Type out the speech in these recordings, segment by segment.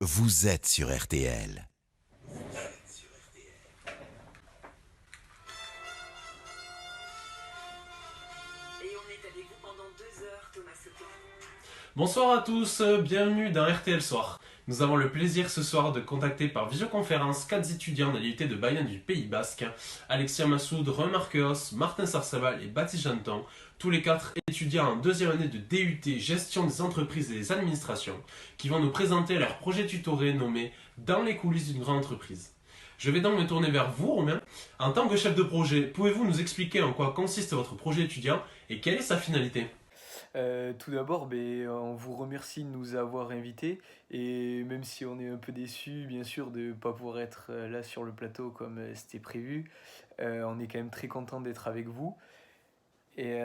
Vous êtes sur RTL. Et on est avec vous pendant 2 heures, Thomas Soto. Bonsoir à tous, bienvenue dans RTL Soir. Nous avons le plaisir ce soir de contacter par visioconférence 4 étudiants de l'IUT de Bayonne du Pays Basque, Alexia Massoud, Remarque Keos, Martin Sarsabal et Baptiste Janton, tous les 4 étudiants en deuxième année de DUT Gestion des entreprises et des administrations, qui vont nous présenter leur projet tutoré nommé Dans les coulisses d'une grande entreprise. Je vais donc me tourner vers vous, Romain. En tant que chef de projet, pouvez-vous nous expliquer en quoi consiste votre projet étudiant et quelle est sa finalité ? Tout d'abord, on vous remercie de nous avoir invités et même si on est un peu déçus, bien sûr, de ne pas pouvoir être là sur le plateau comme c'était prévu, on est quand même très content d'être avec vous. Et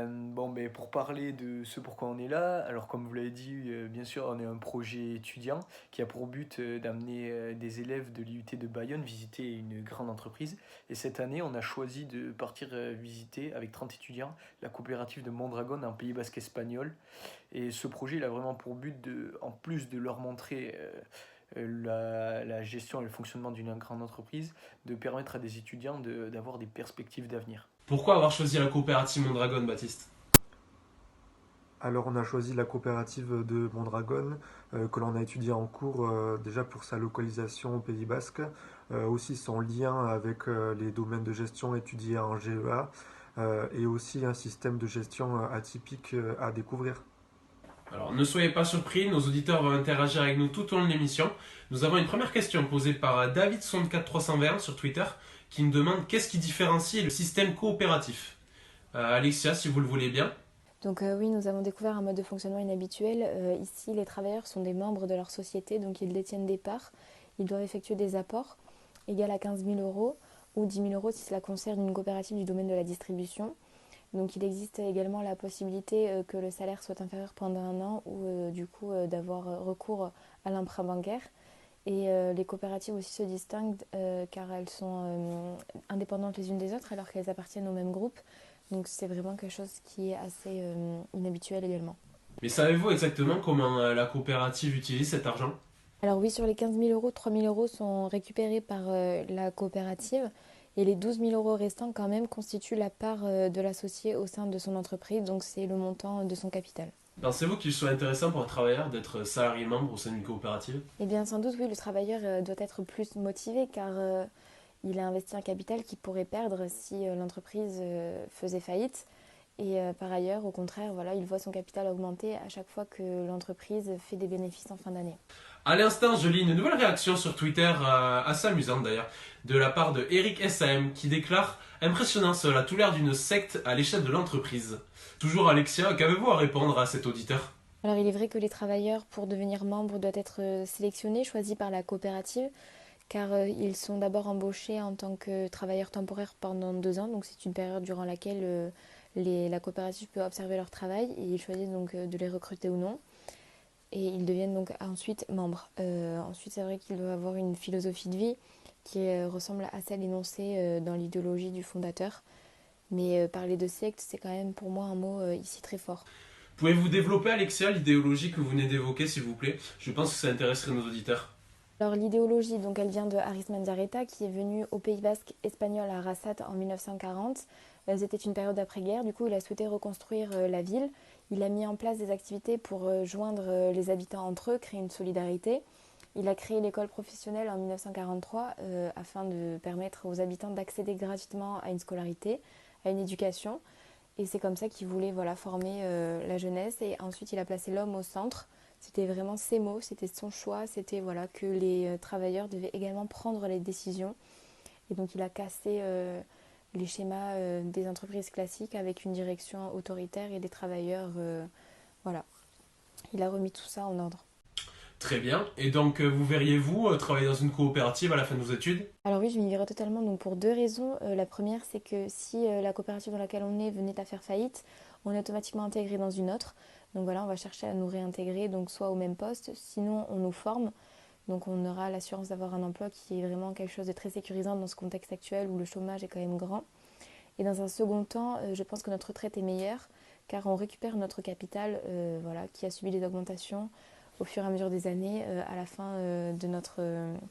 pour parler de ce pourquoi on est là, alors comme vous l'avez dit, bien sûr, on est un projet étudiant qui a pour but d'amener des élèves de l'IUT de Bayonne visiter une grande entreprise. Et cette année, on a choisi de partir visiter avec 30 étudiants la coopérative de Mondragon en Pays Basque espagnol. Et ce projet, il a vraiment pour but, en plus de leur montrer la gestion et le fonctionnement d'une grande entreprise, de permettre à des étudiants d'avoir des perspectives d'avenir. Pourquoi avoir choisi la coopérative Mondragon, Baptiste ? Alors on a choisi la coopérative de Mondragon que l'on a étudié en cours déjà pour sa localisation au Pays Basque, aussi son lien avec les domaines de gestion étudiés en GEA et aussi un système de gestion atypique à découvrir. Alors, ne soyez pas surpris, nos auditeurs vont interagir avec nous tout au long de l'émission. Nous avons une première question posée par David64320 sur Twitter qui nous demande qu'est-ce qui différencie le système coopératif. Alexia, si vous le voulez bien. Donc oui, nous avons découvert un mode de fonctionnement inhabituel. Ici, les travailleurs sont des membres de leur société, donc ils détiennent des parts. Ils doivent effectuer des apports égaux à 15 000 euros ou 10 000 euros si cela concerne une coopérative du domaine de la distribution. Donc il existe également la possibilité que le salaire soit inférieur pendant un an ou d'avoir recours à l'emprunt bancaire. Et les coopératives aussi se distinguent car elles sont indépendantes les unes des autres alors qu'elles appartiennent au même groupe. Donc c'est vraiment quelque chose qui est assez inhabituel également. Mais savez-vous exactement comment la coopérative utilise cet argent ? Alors oui, sur les 15 000 euros, 3 000 euros sont récupérés par la coopérative et les 12 000 euros restants quand même constituent la part de l'associé au sein de son entreprise, donc c'est le montant de son capital. Pensez-vous qu'il soit intéressant pour un travailleur d'être salarié membre au sein d'une coopérative ? Eh bien sans doute oui, le travailleur doit être plus motivé car il a investi un capital qu'il pourrait perdre si l'entreprise faisait faillite. Et par ailleurs, au contraire, voilà, il voit son capital augmenter à chaque fois que l'entreprise fait des bénéfices en fin d'année. À l'instant, je lis une nouvelle réaction sur Twitter, assez amusante d'ailleurs, de la part de Eric SAM qui déclare « Impressionnant, cela a tout l'air d'une secte à l'échelle de l'entreprise ». Toujours Alexia, qu'avez-vous à répondre à cet auditeur ? Alors il est vrai que les travailleurs, pour devenir membres, doivent être sélectionnés, choisis par la coopérative, car ils sont d'abord embauchés en tant que travailleurs temporaires pendant 2 ans, donc c'est une période durant laquelle la coopérative peut observer leur travail et ils choisissent donc de les recruter ou non. Et ils deviennent donc ensuite membres. Ensuite, c'est vrai qu'ils doivent avoir une philosophie de vie qui ressemble à celle énoncée dans l'idéologie du fondateur. Mais parler de secte, c'est quand même pour moi un mot ici très fort. Pouvez-vous développer, Alexia, l'idéologie que vous venez d'évoquer, s'il vous plaît ? Je pense que ça intéresserait nos auditeurs. Alors l'idéologie, donc elle vient de Aris Mandiareta qui est venu au Pays Basque espagnol à Arrasate en 1940. C'était une période d'après-guerre, du coup il a souhaité reconstruire la ville. Il a mis en place des activités pour joindre les habitants entre eux, créer une solidarité. Il a créé l'école professionnelle en 1943 afin de permettre aux habitants d'accéder gratuitement à une scolarité, à une éducation. Et c'est comme ça qu'il voulait former la jeunesse. Et ensuite il a placé l'homme au centre. C'était vraiment ses mots, c'était son choix, c'était que les travailleurs devaient également prendre les décisions. Et donc il a cassé les schémas des entreprises classiques avec une direction autoritaire et des travailleurs. Voilà. Il a remis tout ça en ordre. Très bien. Et donc, vous verriez-vous travailler dans une coopérative à la fin de vos études ? Alors oui, je m'y verrais totalement, donc pour 2 raisons. La première, c'est que si la coopérative dans laquelle on est venait à faire faillite, on est automatiquement intégré dans une autre. Donc voilà, on va chercher à nous réintégrer, donc soit au même poste, sinon on nous forme. Donc on aura l'assurance d'avoir un emploi qui est vraiment quelque chose de très sécurisant dans ce contexte actuel où le chômage est quand même grand. Et dans un second temps, je pense que notre retraite est meilleure car on récupère notre capital qui a subi des augmentations au fur et à mesure des années à la fin de notre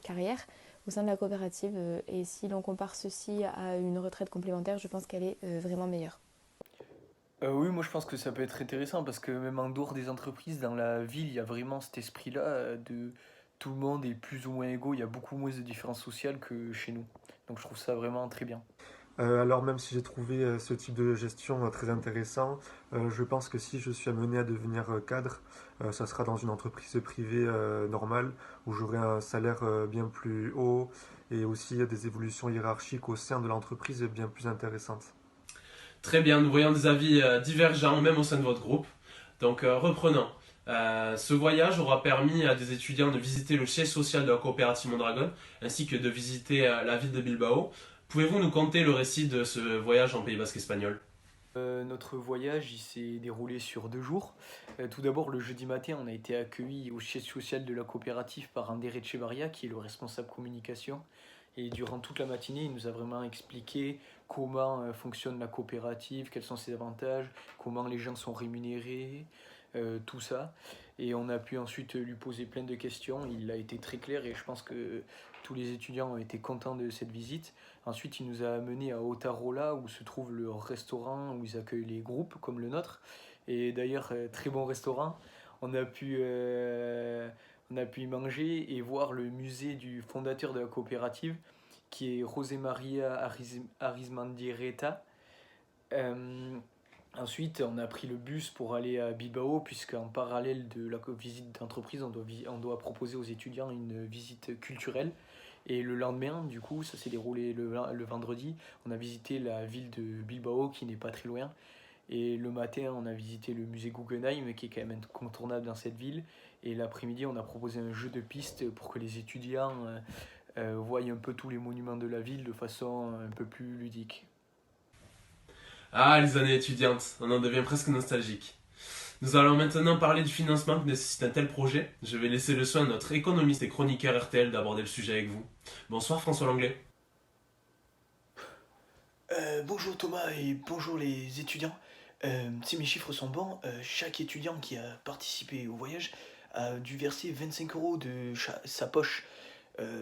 carrière au sein de la coopérative. Et si l'on compare ceci à une retraite complémentaire, je pense qu'elle est vraiment meilleure. Oui, moi je pense que ça peut être intéressant parce que même en dehors des entreprises, dans la ville, il y a vraiment cet esprit-là de tout le monde est plus ou moins égaux, il y a beaucoup moins de différences sociales que chez nous. Donc je trouve ça vraiment très bien. Alors même si j'ai trouvé ce type de gestion très intéressant, je pense que si je suis amené à devenir cadre, ça sera dans une entreprise privée normale où j'aurai un salaire bien plus haut et aussi des évolutions hiérarchiques au sein de l'entreprise bien plus intéressantes. Très bien, nous voyons des avis divergents, même au sein de votre groupe. Donc reprenons. Ce voyage aura permis à des étudiants de visiter le siège social de la coopérative Mondragon, ainsi que de visiter la ville de Bilbao. Pouvez-vous nous conter le récit de ce voyage en Pays Basque espagnol? Notre voyage il s'est déroulé sur 2 jours. Tout d'abord, le jeudi matin, on a été accueillis au siège social de la coopérative par Ander Echevarria, qui est le responsable communication. Et durant toute la matinée, il nous a vraiment expliqué comment fonctionne la coopérative, quels sont ses avantages, comment les gens sont rémunérés, tout ça. Et on a pu ensuite lui poser plein de questions. Il a été très clair et je pense que tous les étudiants ont été contents de cette visite. Ensuite, il nous a amenés à Otarola où se trouve le restaurant où ils accueillent les groupes comme le nôtre. Et d'ailleurs, très bon restaurant. On a pu, euh, on a pu y manger et voir le musée du fondateur de la coopérative qui est José María Arizmendiarreta. Euh, Ensuite, on a pris le bus pour aller à Bilbao, puisqu'en parallèle de la visite d'entreprise, on doit proposer aux étudiants une visite culturelle. Et le lendemain, du coup, ça s'est déroulé le vendredi, on a visité la ville de Bilbao, qui n'est pas très loin. Et le matin, on a visité le musée Guggenheim, qui est quand même incontournable dans cette ville. Et l'après-midi, on a proposé un jeu de piste pour que les étudiants voient un peu tous les monuments de la ville de façon un peu plus ludique. Ah, les années étudiantes, on en devient presque nostalgique. Nous allons maintenant parler du financement que nécessite un tel projet. Je vais laisser le soin à notre économiste et chroniqueur RTL d'aborder le sujet avec vous. Bonsoir François Langlais. Bonjour Thomas et bonjour les étudiants. Si mes chiffres sont bons, chaque étudiant qui a participé au voyage a dû verser 25 euros de sa poche.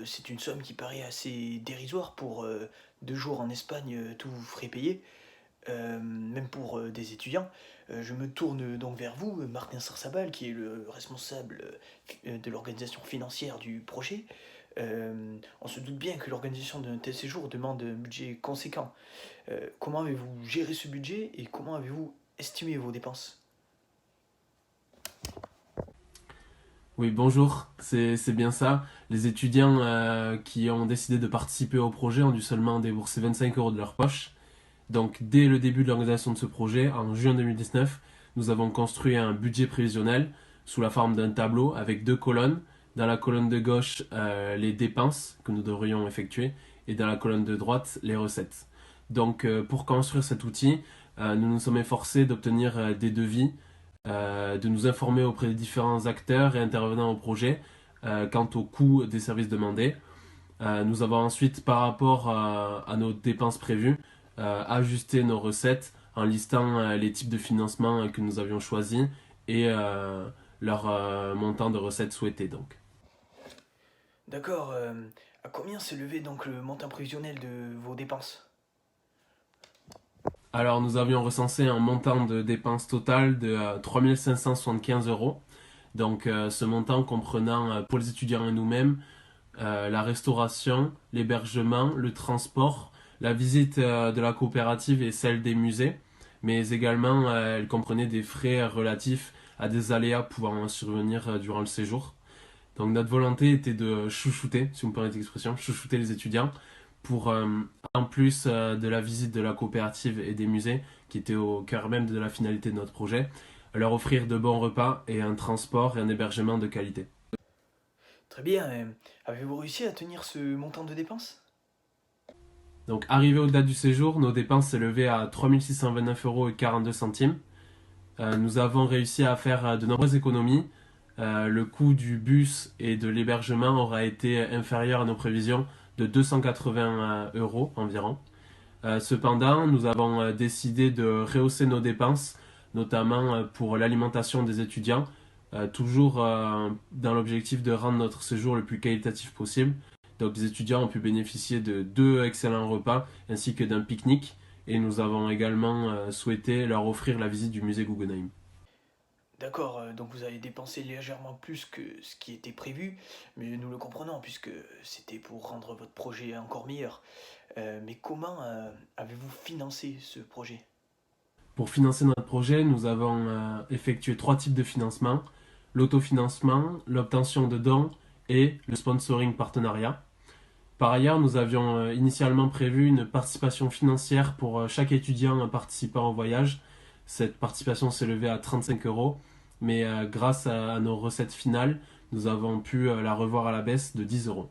C'est une somme qui paraît assez dérisoire pour 2 jours en Espagne, tous frais payés, même pour des étudiants. Je me tourne donc vers vous, Martin Sarsabal, qui est le responsable de l'organisation financière du projet. On se doute bien que l'organisation d'un tel séjour demande un budget conséquent. Comment avez-vous géré ce budget et comment avez-vous estimé vos dépenses? Oui, bonjour, c'est bien ça. Les étudiants qui ont décidé de participer au projet ont dû seulement débourser 25 euros de leur poche. Donc, dès le début de l'organisation de ce projet, en juin 2019, nous avons construit un budget prévisionnel sous la forme d'un tableau avec 2 colonnes. Dans la colonne de gauche, les dépenses que nous devrions effectuer et dans la colonne de droite, les recettes. Donc, pour construire cet outil, nous nous sommes efforcés d'obtenir des devis, de nous informer auprès des différents acteurs et intervenants au projet quant au coût des services demandés. Nous avons ensuite, par rapport à nos dépenses prévues, ajusté nos recettes en listant les types de financement que nous avions choisis et leur montant de recettes souhaité. Donc. D'accord, à combien s'élevait donc le montant prévisionnel de vos dépenses? Alors, nous avions recensé un montant de dépenses totales de 3 575 euros. Donc, ce montant comprenant pour les étudiants et nous-mêmes la restauration, l'hébergement, le transport, la visite de la coopérative et celle des musées, mais également elle comprenait des frais relatifs à des aléas pouvant survenir durant le séjour. Donc notre volonté était de chouchouter, si vous me permettez l'expression, chouchouter les étudiants pour, en plus de la visite de la coopérative et des musées, qui était au cœur même de la finalité de notre projet, leur offrir de bons repas et un transport et un hébergement de qualité. Très bien, avez-vous réussi à tenir ce montant de dépenses? Donc arrivé au date du séjour, nos dépenses s'élevaient à 3 629,42 euros. Nous avons réussi à faire de nombreuses économies. Le coût du bus et de l'hébergement aura été inférieur à nos prévisions de 280 euros environ. Cependant, nous avons décidé de rehausser nos dépenses, notamment pour l'alimentation des étudiants, toujours dans l'objectif de rendre notre séjour le plus qualitatif possible. Donc les étudiants ont pu bénéficier de 2 excellents repas ainsi que d'un pique-nique et nous avons également souhaité leur offrir la visite du musée Guggenheim. D'accord, donc vous avez dépensé légèrement plus que ce qui était prévu, mais nous le comprenons puisque c'était pour rendre votre projet encore meilleur. Mais comment avez-vous financé ce projet? Pour financer notre projet, nous avons effectué 3 types de financement: l'autofinancement, l'obtention de dons et le sponsoring partenariat. Par ailleurs, nous avions initialement prévu une participation financière pour chaque étudiant participant au voyage. Cette participation s'élevait à 35 euros, mais grâce à nos recettes finales, nous avons pu la revoir à la baisse de 10 euros.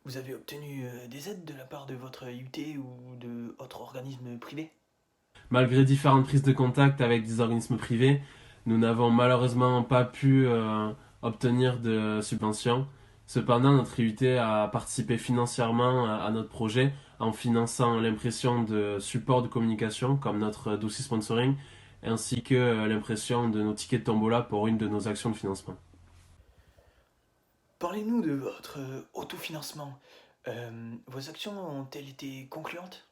Vous vous avez obtenu des aides de la part de votre IUT ou de autres organismes privés? Malgré différentes prises de contact avec des organismes privés, nous n'avons malheureusement pas pu obtenir de subventions. Cependant, notre IUT a participé financièrement à notre projet en finançant l'impression de supports de communication comme notre dossier sponsoring ainsi que l'impression de nos tickets de tombola pour une de nos actions de financement. Parlez-nous de votre autofinancement. Vos actions ont-elles été concluantes?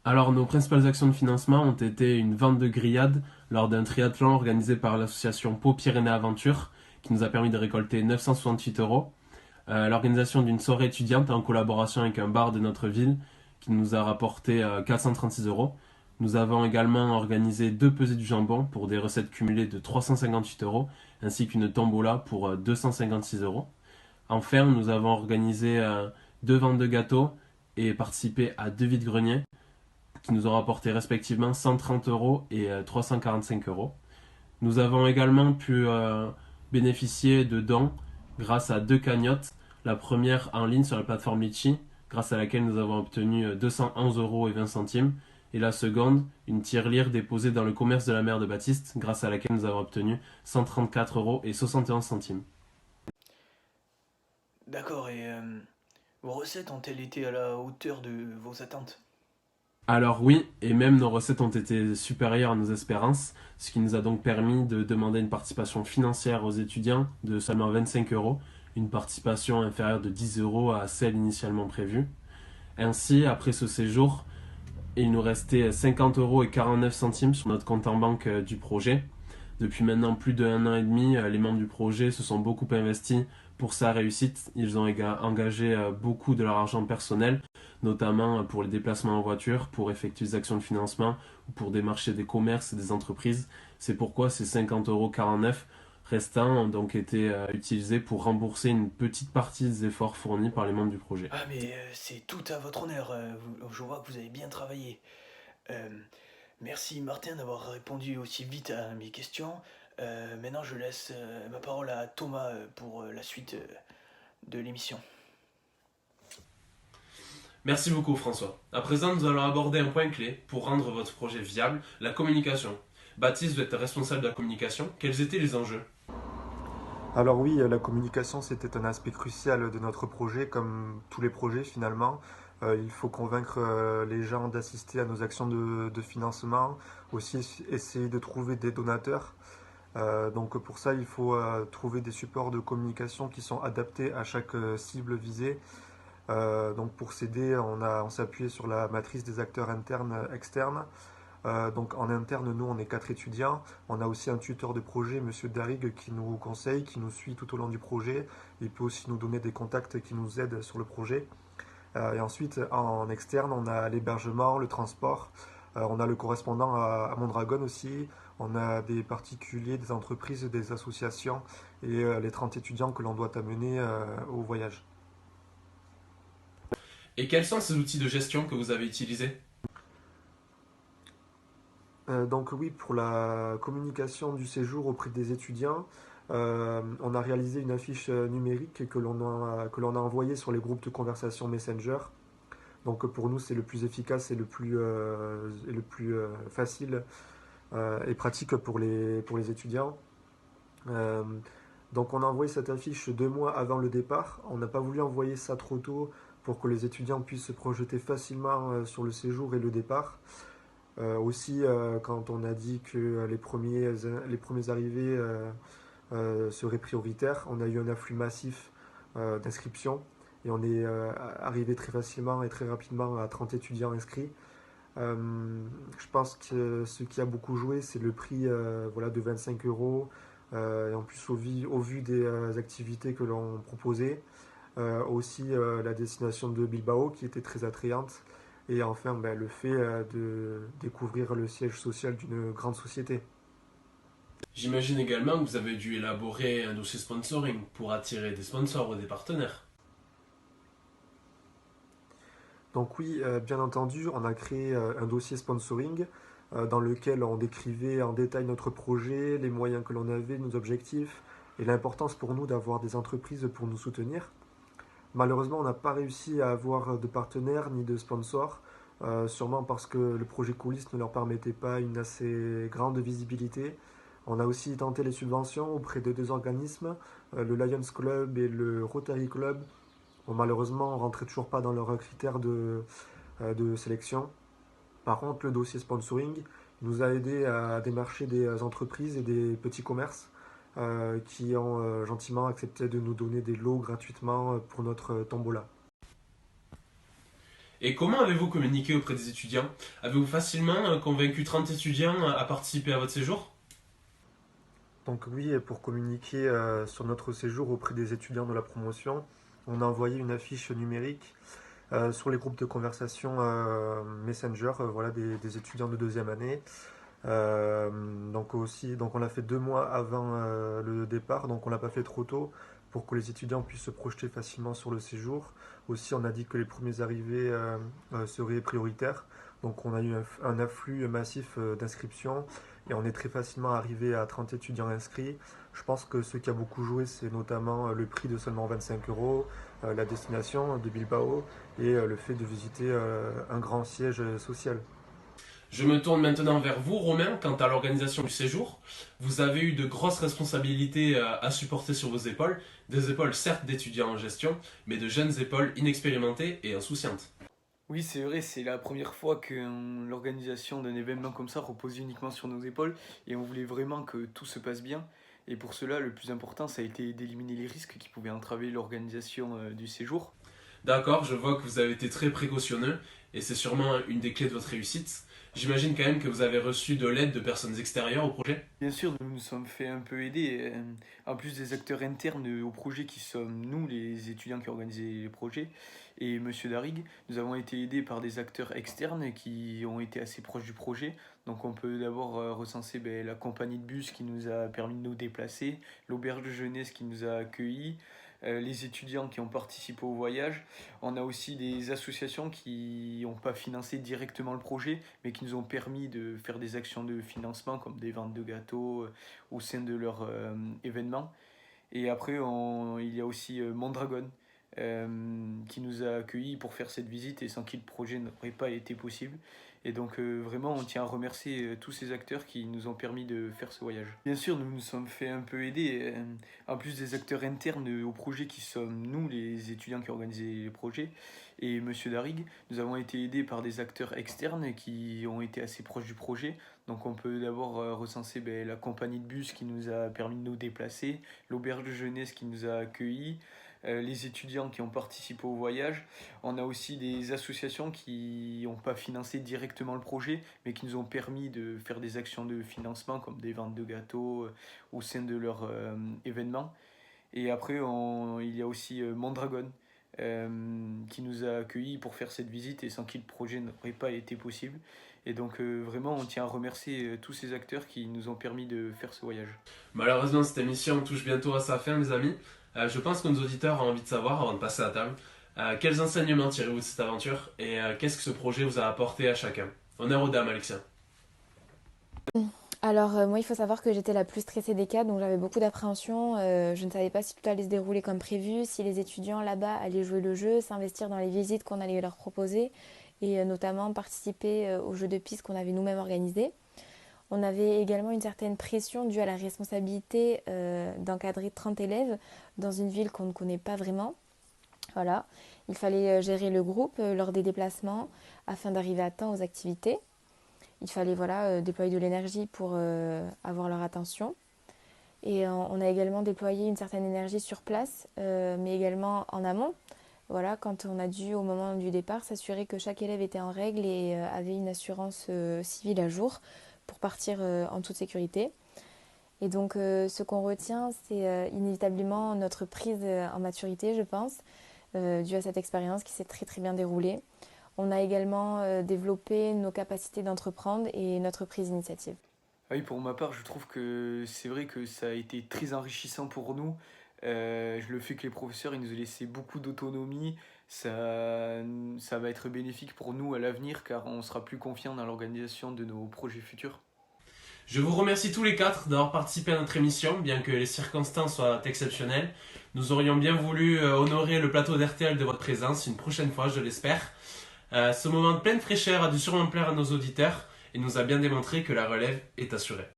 Alors, nos principales actions de financement ont été une vente de grillades lors d'un triathlon organisé par l'association Pau Pyrénées Aventure qui nous a permis de récolter 968 euros. L'organisation d'une soirée étudiante en collaboration avec un bar de notre ville qui nous a rapporté 436 euros. Nous avons également organisé 2 pesées du jambon pour des recettes cumulées de 358 euros ainsi qu'une tombola pour 256 euros. Enfin, nous avons organisé 2 ventes de gâteaux et participé à 2 vides-greniers qui nous ont rapporté respectivement 130 euros et 345 euros. Nous avons également pu bénéficier de dons grâce à 2 cagnottes. La première en ligne sur la plateforme Litchi, grâce à laquelle nous avons obtenu 211 euros et 20 centimes. Et la seconde, une tirelire déposée dans le commerce de la mère de Baptiste, grâce à laquelle nous avons obtenu 134 euros et 71 centimes. D'accord, et vos recettes ont-elles été à la hauteur de vos attentes? Alors oui, et même nos recettes ont été supérieures à nos espérances, ce qui nous a donc permis de demander une participation financière aux étudiants de seulement 25 euros, une participation inférieure de 10 euros à celle initialement prévue. Ainsi, après ce séjour, il nous restait 50 euros et 49 centimes sur notre compte en banque du projet. Depuis maintenant plus d'1 an et demi, les membres du projet se sont beaucoup investis pour sa réussite. Ils ont engagé beaucoup de leur argent personnel, notamment pour les déplacements en voiture, pour effectuer des actions de financement ou pour démarcher des commerces et des entreprises. C'est pourquoi ces 50,49 euros restants ont donc été utilisés pour rembourser une petite partie des efforts fournis par les membres du projet. Ah mais c'est tout à votre honneur, je vois que vous avez bien travaillé. Merci Martin d'avoir répondu aussi vite à mes questions. Maintenant je laisse ma parole à Thomas pour la suite de l'émission. Merci beaucoup François. À présent, nous allons aborder un point clé pour rendre votre projet viable, la communication. Baptiste, vous êtes responsable de la communication. Quels étaient les enjeux? Alors oui, la communication, c'était un aspect crucial de notre projet, comme tous les projets finalement. Il faut convaincre les gens d'assister à nos actions de financement, aussi essayer de trouver des donateurs. Donc pour ça, il faut trouver des supports de communication qui sont adaptés à chaque cible visée. Donc pour s'aider, on s'est appuyé sur la matrice des acteurs internes externes. Donc en interne, nous, on est 4 étudiants. On a aussi un tuteur de projet, Monsieur Darig, qui nous conseille, qui nous suit tout au long du projet. Il peut aussi nous donner des contacts qui nous aident sur le projet. Et ensuite, en externe, on a l'hébergement, le transport. On a le correspondant à Mondragon aussi. On a des particuliers, des entreprises, des associations et les 30 étudiants que l'on doit amener au voyage. Et quels sont ces outils de gestion que vous avez utilisés? Donc oui, pour la communication du séjour auprès des étudiants, on a réalisé une affiche numérique que l'on a envoyée sur les groupes de conversation Messenger. Donc pour nous, c'est le plus efficace et le plus facile et pratique pour les étudiants. Donc on a envoyé cette affiche 2 mois avant le départ. On n'a pas voulu envoyer ça trop tôt pour que les étudiants puissent se projeter facilement sur le séjour et le départ. Aussi, quand on a dit que les premiers arrivés seraient prioritaires, on a eu un afflux massif d'inscriptions et on est arrivé très facilement et très rapidement à 30 étudiants inscrits. Je pense que ce qui a beaucoup joué, c'est le prix voilà, de 25 euros. Et en plus, au vu des activités que l'on proposait, aussi la destination de Bilbao qui était très attrayante. Et enfin, ben, le fait de découvrir le siège social d'une grande société. J'imagine également que vous avez dû élaborer un dossier sponsoring pour attirer des sponsors ou des partenaires. Donc oui, bien entendu, on a créé un dossier sponsoring dans lequel on décrivait en détail notre projet, les moyens que l'on avait, nos objectifs et l'importance pour nous d'avoir des entreprises pour nous soutenir. Malheureusement, on n'a pas réussi à avoir de partenaires ni de sponsors, sûrement parce que le projet Coulisses ne leur permettait pas une assez grande visibilité. On a aussi tenté les subventions auprès de deux organismes, le Lions Club et le Rotary Club. Bon, malheureusement, on ne rentrait toujours pas dans leurs critères de sélection. Par contre, le dossier sponsoring nous a aidé à démarcher des entreprises et des petits commerces qui ont gentiment accepté de nous donner des lots gratuitement pour notre tombola. Et comment avez-vous communiqué auprès des étudiants? Avez-vous facilement convaincu 30 étudiants à participer à votre séjour? Donc oui, et pour communiquer sur notre séjour auprès des étudiants de la promotion, on a envoyé une affiche numérique sur les groupes de conversation Messenger voilà, des étudiants de deuxième année. Donc on l'a fait 2 mois avant le départ, donc on l'a pas fait trop tôt pour que les étudiants puissent se projeter facilement sur le séjour. Aussi, on a dit que les premiers arrivés seraient prioritaires, donc on a eu un afflux massif d'inscriptions et on est très facilement arrivé à 30 étudiants inscrits. Je pense que ce qui a beaucoup joué, c'est notamment le prix de seulement 25 euros, la destination de Bilbao et le fait de visiter un grand siège social. Je me tourne maintenant vers vous, Romain, quant à l'organisation du séjour. Vous avez eu de grosses responsabilités à supporter sur vos épaules, des épaules certes d'étudiants en gestion, mais de jeunes épaules inexpérimentées et insouciantes. Oui, c'est vrai, c'est la première fois que l'organisation d'un événement comme ça repose uniquement sur nos épaules et on voulait vraiment que tout se passe bien. Et pour cela, le plus important, ça a été d'éliminer les risques qui pouvaient entraver l'organisation du séjour. D'accord, je vois que vous avez été très précautionneux, et c'est sûrement une des clés de votre réussite. J'imagine quand même que vous avez reçu de l'aide de personnes extérieures au projet. Bien sûr, nous nous sommes fait un peu aider, en plus des acteurs internes au projet qui sommes nous, les étudiants qui organisaient les projets, et Monsieur Darig, nous avons été aidés par des acteurs externes qui ont été assez proches du projet. Donc on peut d'abord recenser la compagnie de bus qui nous a permis de nous déplacer, l'auberge de jeunesse qui nous a accueillis, les étudiants qui ont participé au voyage. On a aussi des associations qui n'ont pas financé directement le projet, mais qui nous ont permis de faire des actions de financement comme des ventes de gâteaux au sein de leur événement. Et après, il y a aussi Mondragon qui nous a accueillis pour faire cette visite et sans qui le projet n'aurait pas été possible. Et donc vraiment, on tient à remercier tous ces acteurs qui nous ont permis de faire ce voyage. Bien sûr, nous nous sommes fait un peu aider, en plus des acteurs internes au projet qui sommes nous, les étudiants qui organisaient les projets, et Monsieur Darig, nous avons été aidés par des acteurs externes qui ont été assez proches du projet. Donc on peut d'abord recenser la compagnie de bus qui nous a permis de nous déplacer, l'auberge de jeunesse qui nous a accueillis, les étudiants qui ont participé au voyage. On a aussi des associations qui n'ont pas financé directement le projet, mais qui nous ont permis de faire des actions de financement comme des ventes de gâteaux au sein de leur événement. Et après, il y a aussi Mondragon qui nous a accueillis pour faire cette visite et sans qui le projet n'aurait pas été possible. Et donc vraiment, on tient à remercier tous ces acteurs qui nous ont permis de faire ce voyage. Malheureusement, cette émission touche bientôt à sa fin, mes amis. Je pense que nos auditeurs ont envie de savoir, avant de passer à la table, quels enseignements tirez-vous de cette aventure et qu'est-ce que ce projet vous a apporté à chacun? Honneur aux dames, Alexia. Alors moi, il faut savoir que j'étais la plus stressée des cas, donc j'avais beaucoup d'appréhension. Je ne savais pas si tout allait se dérouler comme prévu, si les étudiants là-bas allaient jouer le jeu, s'investir dans les visites qu'on allait leur proposer et notamment participer au jeu de piste qu'on avait nous-mêmes organisé. On avait également une certaine pression due à la responsabilité d'encadrer 30 élèves dans une ville qu'on ne connaît pas vraiment. Voilà, il fallait gérer le groupe lors des déplacements afin d'arriver à temps aux activités. il fallait déployer de l'énergie pour avoir leur attention. Et on a également déployé une certaine énergie sur place, mais également en amont. Voilà, quand on a dû, au moment du départ, s'assurer que chaque élève était en règle et avait une assurance civile à jour pour partir en toute sécurité. Et donc, ce qu'on retient, c'est inévitablement notre prise en maturité, je pense, due à cette expérience qui s'est très très bien déroulée. On a également développé nos capacités d'entreprendre et notre prise d'initiative. Ah oui, pour ma part, je trouve que c'est vrai que ça a été très enrichissant pour nous. Le fait que les professeurs ils nous aient laissé beaucoup d'autonomie, ça va être bénéfique pour nous à l'avenir car on sera plus confiant dans l'organisation de nos projets futurs. Je vous remercie tous les quatre d'avoir participé à notre émission, bien que les circonstances soient exceptionnelles. Nous aurions bien voulu honorer le plateau d'RTL de votre présence une prochaine fois, je l'espère. Ce moment de pleine fraîcheur a dû sûrement plaire à nos auditeurs et nous a bien démontré que la relève est assurée.